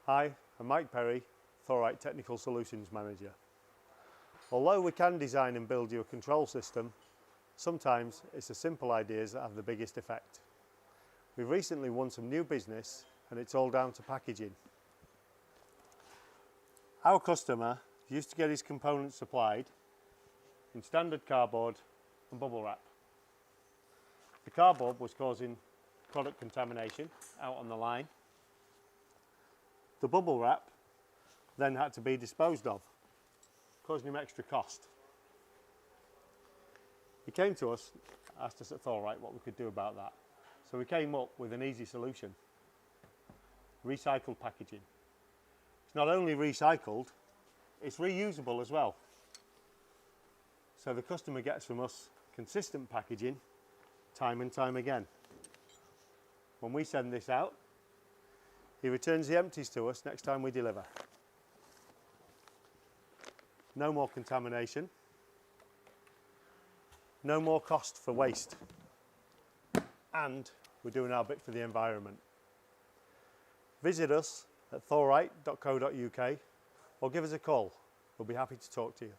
Hi, I'm Mike Perry, Thorite Technical Solutions Manager. Although we can design and build you a control system, sometimes it's the simple ideas that have the biggest effect. We've recently won some new business and it's all down to packaging. Our customer used to get his components supplied in standard cardboard and bubble wrap. The cardboard was causing product contamination out on the line. The bubble wrap then had to be disposed of, causing him extra cost. He came to us, asked us at Thorite what we could do about that. So we came up with an easy solution: recycled packaging. It's not only recycled, it's reusable as well. So the customer gets from us consistent packaging time and time again. When we send this out, he returns the empties to us next time we deliver. No more contamination, no more cost for waste, and we're doing our bit for the environment. Visit us at thorite.co.uk or give us a call. We'll be happy to talk to you.